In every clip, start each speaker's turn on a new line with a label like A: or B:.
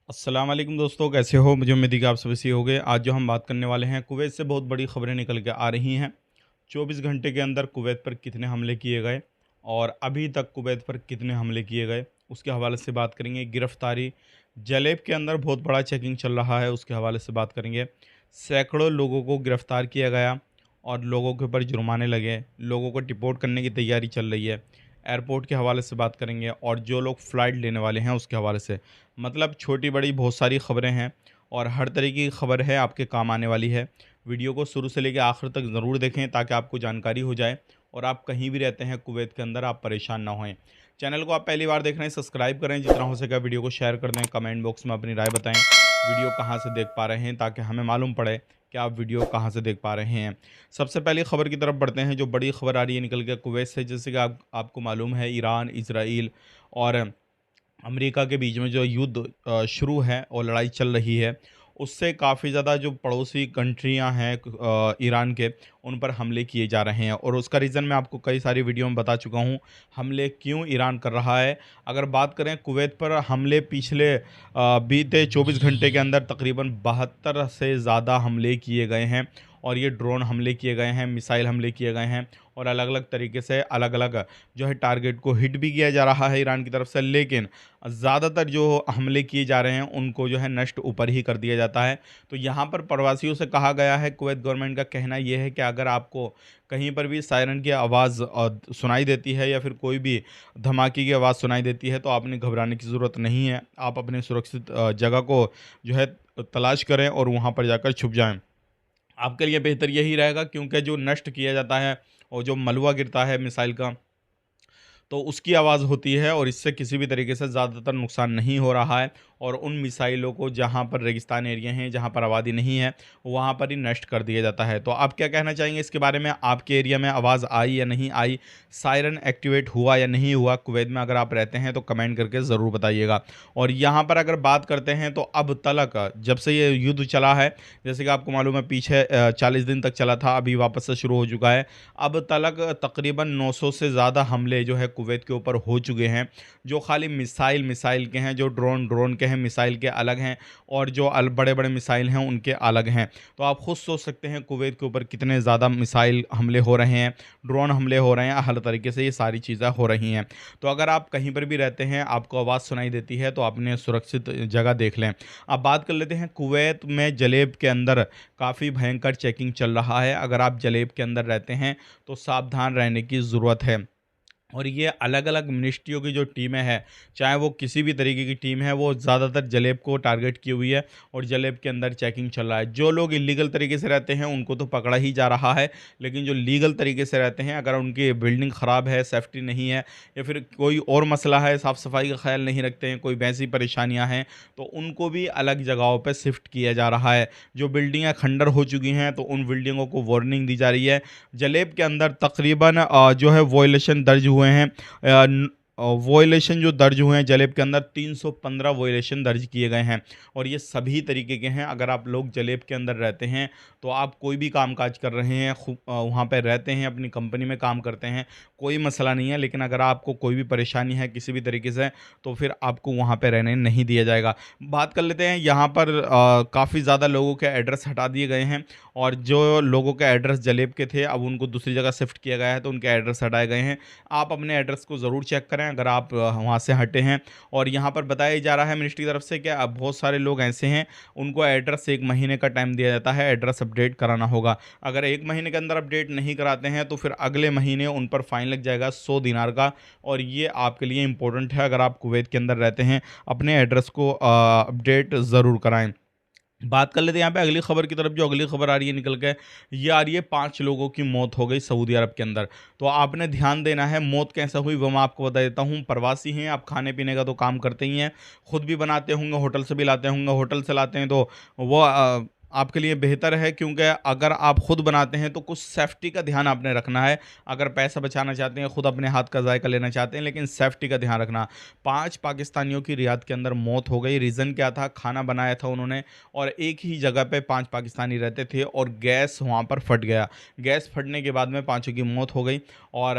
A: अस्सलाम वालेकुम दोस्तों, कैसे हो? मुझे उम्मीद है कि आप सब सही होंगे। आज जो हम बात करने वाले हैं, कुवैत से बहुत बड़ी खबरें निकल के आ रही हैं। 24 घंटे के अंदर कुवैत पर कितने हमले किए गए और अभी तक कुवैत पर कितने हमले किए गए, उसके हवाले से बात करेंगे। गिरफ्तारी, जलेब के अंदर बहुत बड़ा चेकिंग चल रहा है, उसके हवाले से बात करेंगे। सैकड़ों लोगों को गिरफ्तार किया गया और लोगों के ऊपर जुर्माने लगे, लोगों को डिपोर्ट करने की तैयारी चल रही है। एयरपोर्ट के हवाले से बात करेंगे और जो लोग फ़्लाइट लेने वाले हैं उसके हवाले से। मतलब छोटी बड़ी बहुत सारी खबरें हैं और हर तरह की खबर है आपके काम आने वाली है। वीडियो को शुरू से लेकर आखिर तक ज़रूर देखें ताकि आपको जानकारी हो जाए और आप कहीं भी रहते हैं कुवैत के अंदर आप परेशान ना होएं। चैनल को आप पहली बार देख रहे हैं, सब्सक्राइब करें, जितना हो सके वीडियो को शेयर कर दें, कमेंट बॉक्स में अपनी राय बताएं वीडियो कहाँ से देख पा रहे हैं ताकि हमें मालूम पड़े कि आप वीडियो कहाँ से देख पा रहे हैं। सबसे पहले खबर की तरफ बढ़ते हैं। जो बड़ी खबर आ रही है निकल के कुवैत से, जैसे कि आपको मालूम है ईरान, इसराइल और अमेरिका के बीच में जो युद्ध शुरू है और लड़ाई चल रही है, उससे काफ़ी ज़्यादा जो पड़ोसी कंट्रियां हैं ईरान के, उन पर हमले किए जा रहे हैं और उसका रीज़न मैं आपको कई सारी वीडियो में बता चुका हूं। हमले क्यों ईरान कर रहा है। अगर बात करें कुवैत पर हमले, पिछले बीते 24 घंटे के अंदर तकरीबन 72 से ज़्यादा हमले किए गए हैं और ये ड्रोन हमले किए गए हैं, मिसाइल हमले किए गए हैं और अलग अलग तरीके से अलग अलग जो है टारगेट को हिट भी किया जा रहा है ईरान की तरफ से। लेकिन ज़्यादातर जो हमले किए जा रहे हैं उनको जो है नष्ट ऊपर ही कर दिया जाता है। तो यहाँ पर प्रवासियों से कहा गया है, कुवैत गवर्नमेंट का कहना ये है कि अगर आपको कहीं पर भी सायरन की आवाज़ सुनाई देती है या फिर कोई भी धमाके की आवाज़ सुनाई देती है तो आपने घबराने की ज़रूरत नहीं है। आप अपने सुरक्षित जगह को जो है तलाश करें और वहाँ पर जाकर छुप जाएं। आपके लिए बेहतर यही रहेगा, क्योंकि जो नष्ट किया जाता है और जो मलबा गिरता है मिसाइल का, तो उसकी आवाज़ होती है और इससे किसी भी तरीके से ज़्यादातर नुकसान नहीं हो रहा है। और उन मिसाइलों को जहाँ पर रेगिस्तान एरिया हैं, जहाँ पर आबादी नहीं है, वहाँ पर ही नष्ट कर दिया जाता है। तो आप क्या कहना चाहेंगे इसके बारे में? आपके एरिया में आवाज़ आई या नहीं आई? सायरन एक्टिवेट हुआ या नहीं हुआ? कुवैत में अगर आप रहते हैं तो कमेंट करके ज़रूर बताइएगा। और यहाँ पर अगर बात करते हैं तो अब तलक जब से ये युद्ध चला है, जैसे कि आपको मालूम है पीछे 40 दिन तक चला था, अभी वापस से शुरू हो चुका है। अब तलक तकरीबन 900 से ज़्यादा हमले जो है कुवैत के ऊपर हो चुके हैं। जो खाली मिसाइल के हैं, जो ड्रोन के हैं, मिसाइल के अलग हैं और जो बड़े बड़े मिसाइल हैं उनके अलग हैं। तो आप खुद सोच सकते हैं कुवैत के ऊपर कितने ज़्यादा मिसाइल हमले हो रहे हैं, ड्रोन हमले हो रहे हैं, हर तरीके से ये सारी चीज़ें हो रही हैं। तो अगर आप कहीं पर भी रहते हैं, आपको आवाज़ सुनाई देती है तो अपने सुरक्षित जगह देख लें। अब बात कर लेते हैं कुवैत में जलेब के अंदर काफ़ी भयंकर चेकिंग चल रहा है। अगर आप जलेब के अंदर रहते हैं तो सावधान रहने की ज़रूरत है। और ये अलग-अलग मिनिस्ट्रियों की जो टीमें हैं, चाहे वो किसी भी तरीके की टीम है, वो ज़्यादातर जलेब को टारगेट की हुई है और जलेब के अंदर चेकिंग चल रहा है। जो लोग इल्लीगल तरीके से रहते हैं उनको तो पकड़ा ही जा रहा है, लेकिन जो लीगल तरीके से रहते हैं, अगर उनकी बिल्डिंग ख़राब है, सेफ्टी नहीं है या फिर कोई और मसला है, साफ़-सफ़ाई का ख़्याल नहीं रखते हैं, कोई वैसी परेशानियाँ हैं, तो उनको भी अलग जगहों पे शिफ्ट किया जा रहा है। जो बिल्डिंगें खंडर हो चुकी हैं, तो उन बिल्डिंगों को वार्निंग दी जा रही है। जलेब के अंदर तकरीबन जो है वॉयलेशन दर्ज हुए हैं। वॉयलेशन जो दर्ज हुए हैं जलेब के अंदर, 315 वॉयलेशन दर्ज किए गए हैं और ये सभी तरीके के हैं। अगर आप लोग जलेब के अंदर रहते हैं तो आप कोई भी काम-काज कर रहे हैं, वहाँ पे रहते हैं, अपनी कंपनी में काम करते हैं, कोई मसला नहीं है। लेकिन अगर आपको कोई भी परेशानी है किसी भी तरीके से, तो फिर आपको वहाँ पे रहने नहीं दिया जाएगा। बात कर लेते हैं यहाँ पर काफ़ी ज़्यादा लोगों के एड्रेस हटा दिए गए हैं और जो लोगों के एड्रेस जलेब के थे, अब उनको दूसरी जगह शिफ्ट किया गया है, तो उनके एड्रेस हटाए गए हैं। आप अपने एड्रेस को ज़रूर चेक करें अगर आप वहाँ से हटे हैं। और यहाँ पर बताया जा रहा है मिनिस्ट्री की तरफ से कि अब बहुत सारे लोग ऐसे हैं, उनको एड्रेस 1 महीने का टाइम दिया जाता है, एड्रेस अपडेट कराना होगा। अगर 1 महीने के अंदर अपडेट नहीं कराते हैं तो फिर अगले महीने उन पर फ़ाइन लग जाएगा 100 दिनार का। और ये आपके लिए इम्पोर्टेंट है, अगर आप कुवैत के अंदर रहते हैं, अपने एड्रेस को अपडेट ज़रूर कराएँ। बात कर लेते हैं यहाँ पे अगली खबर की तरफ। जो अगली खबर आ रही है निकल के, ये आ रही है 5 लोगों की मौत हो गई सऊदी अरब के अंदर। तो आपने ध्यान देना है, मौत कैसे हुई वो मैं आपको बता देता हूँ। प्रवासी हैं, आप खाने पीने का तो काम करते ही हैं, खुद भी बनाते होंगे, होटल से भी लाते होंगे। होटल से लाते हैं तो वो आपके लिए बेहतर है, क्योंकि अगर आप खुद बनाते हैं तो कुछ सेफ्टी का ध्यान आपने रखना है। अगर पैसा बचाना चाहते हैं, खुद अपने हाथ का जायका लेना चाहते हैं, लेकिन सेफ्टी का ध्यान रखना। 5 पाकिस्तानियों की रियाद के अंदर मौत हो गई। रीज़न क्या था? खाना बनाया था उन्होंने और एक ही जगह पे 5 पाकिस्तानी रहते थे और गैस वहाँ पर फट गया। गैस फटने के बाद में पाँचों की मौत हो गई। और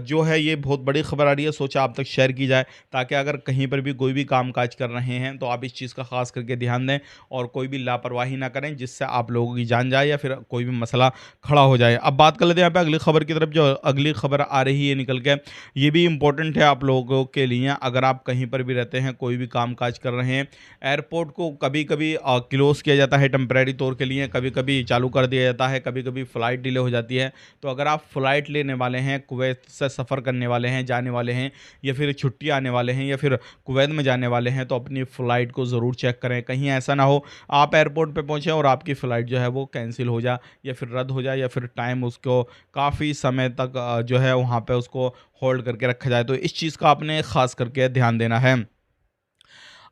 A: जो है ये बहुत बड़ी खबर आ रही है, सोचा आप तक शेयर की जाए, ताकि अगर कहीं पर भी कोई भी काम-काज कर रहे हैं तो आप इस चीज़ का ख़ास करके ध्यान दें और कोई भी लापरवाही ना करें, जिससे आप लोगों की जान जाए या फिर कोई भी मसला खड़ा हो जाए। अब बात कर लेते हैं यहाँ पे अगली खबर की तरफ। जो अगली खबर आ रही है निकल के, ये भी इम्पोर्टेंट है आप लोगों के लिए। अगर आप कहीं पर भी रहते हैं, कोई भी काम-काज कर रहे हैं, एयरपोर्ट को कभी-कभी क्लोज़ किया जाता है टेम्परेरी तौर के लिए, कभी-कभी चालू कर दिया जाता है, कभी-कभी फ़्लाइट डिले हो जाती है। तो अगर आप फ़्लाइट लेने वाले हैं, कुवैत से सफ़र करने वाले हैं, जाने वाले हैं, या फिर छुट्टी आने वाले हैं, या फिर कुवैत में जाने वाले हैं, तो अपनी फ़्लाइट को ज़रूर चेक करें। कहीं ऐसा ना हो आप एयरपोर्ट पे पहुँचे और आपकी फ़्लाइट जो है वो कैंसिल हो जाए या फिर रद्द हो जाए, या फिर टाइम उसको काफ़ी समय तक जो है वहाँ पे उसको होल्ड करके रखा जाए। तो इस चीज़ का आपने ख़ास करके ध्यान देना है।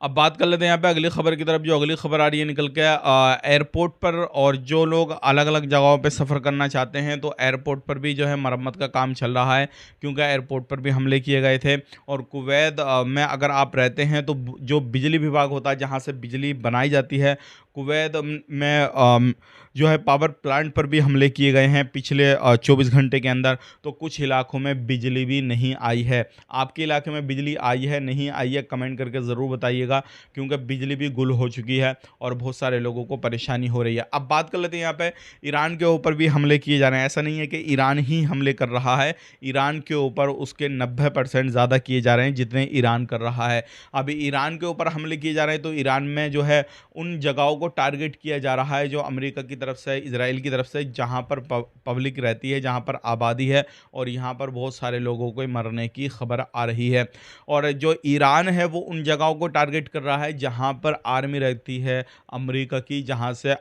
A: अब बात कर लेते हैं यहाँ पे अगली खबर की तरफ। जो अगली खबर आ रही है निकल के, एयरपोर्ट पर और जो लोग अलग-अलग जगहों पे सफ़र करना चाहते हैं, तो एयरपोर्ट पर भी जो है मरम्मत का काम चल रहा है, क्योंकि एयरपोर्ट पर भी हमले किए गए थे। और कुवैत में अगर आप रहते हैं तो जो बिजली विभाग होता है, जहाँ से बिजली बनाई जाती है, कुवैत में जो है पावर प्लांट पर भी हमले किए गए हैं पिछले 24 घंटे के अंदर। तो कुछ इलाकों में बिजली भी नहीं आई है। आपके इलाके में बिजली आई है, नहीं आई है, कमेंट करके ज़रूर बताइएगा, क्योंकि बिजली भी गुल हो चुकी है और बहुत सारे लोगों को परेशानी हो रही है। अब बात कर लेते हैं यहाँ पे, ईरान के ऊपर भी हमले किए जा रहे हैं। ऐसा नहीं है कि ईरान ही हमले कर रहा है, ईरान के ऊपर उसके 90% ज़्यादा किए जा रहे हैं जितने ईरान कर रहा है। अभी ईरान के ऊपर हमले किए जा रहे हैं तो ईरान में जो है उन जगहों को टारगेट किया जा रहा है जो अमेरिका की तरफ से, इजराइल की तरफ से, जहाँ पर पब्लिक रहती है, जहाँ पर आबादी है, और यहाँ पर बहुत सारे लोगों को मरने की खबर आ रही है। और जो ईरान है वो उन जगहों को टारगेट कर रहा है जहाँ पर आर्मी रहती है अमेरिका की, जहाँ से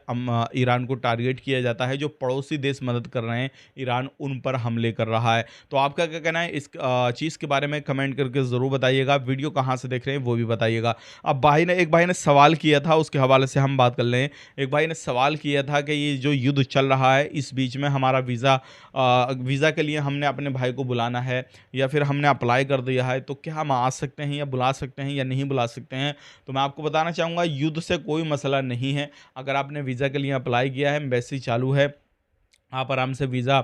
A: ईरान को टारगेट किया जाता है। जो पड़ोसी देश मदद कर रहे हैं, ईरान उन पर हमले कर रहा है। तो आपका क्या कहना है इस चीज़ के बारे में? कमेंट करके ज़रूर बताइएगा। वीडियो कहाँ से देख रहे हैं वो भी बताइएगा। अब एक भाई ने सवाल किया था, उसके हवाले से हम बात कर लें। एक भाई ने सवाल किया था कि ये जो युद्ध चल रहा है, इस बीच में हमारा वीज़ा के लिए हमने अपने भाई को बुलाना है या फिर हमने अप्लाई कर दिया है, तो क्या हम आ सकते हैं या बुला सकते हैं या नहीं बुला सकते हैं? तो मैं आपको बताना चाहूँगा, युद्ध से कोई मसला नहीं है। अगर आपने वीज़ा के लिए अप्लाई किया है, एम्बेसी चालू है, आप आराम से वीज़ा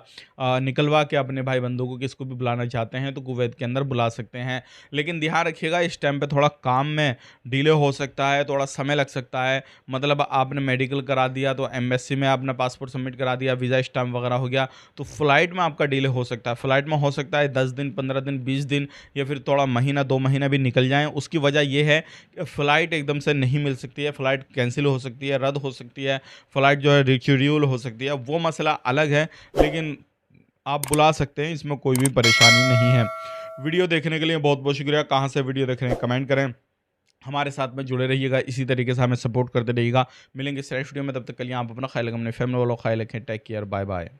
A: निकलवा के अपने भाई बंधु को, किसको भी बुलाना चाहते हैं तो कुवैत के अंदर बुला सकते हैं। लेकिन ध्यान रखिएगा, इस टाइम पे थोड़ा काम में डिले हो सकता है, थोड़ा समय लग सकता है। मतलब आपने मेडिकल करा दिया तो एम्बेसी में आपने पासपोर्ट सबमिट करा दिया, वीज़ा स्टैम्प वगैरह हो गया, तो फ़्लाइट में आपका डिले हो सकता है। फ़्लाइट में हो सकता है 10 दिन, 15 दिन, 20 दिन, या फिर थोड़ा महीना 2 महीना भी निकल जाएँ। उसकी वजह ये है कि फ़्लाइट एकदम से नहीं मिल सकती है, फ़्लाइट कैंसिल हो सकती है, रद्द हो सकती है, फ़्लाइट जो है रिशेड्यूल हो सकती है, वो मसला अलग है। लेकिन आप बुला सकते हैं, इसमें कोई भी परेशानी नहीं है। वीडियो देखने के लिए बहुत-बहुत शुक्रिया। कहाँ से वीडियो देख रहे हैं कमेंट करें। हमारे साथ में जुड़े रहिएगा, इसी तरीके से हमें सपोर्ट करते रहिएगा। मिलेंगे नेक्स्ट वीडियो में, तब तक के लिए आप अपना ख्याल रखें, अपने फैमिली वालों का ख्याल रखें। Take care, bye bye.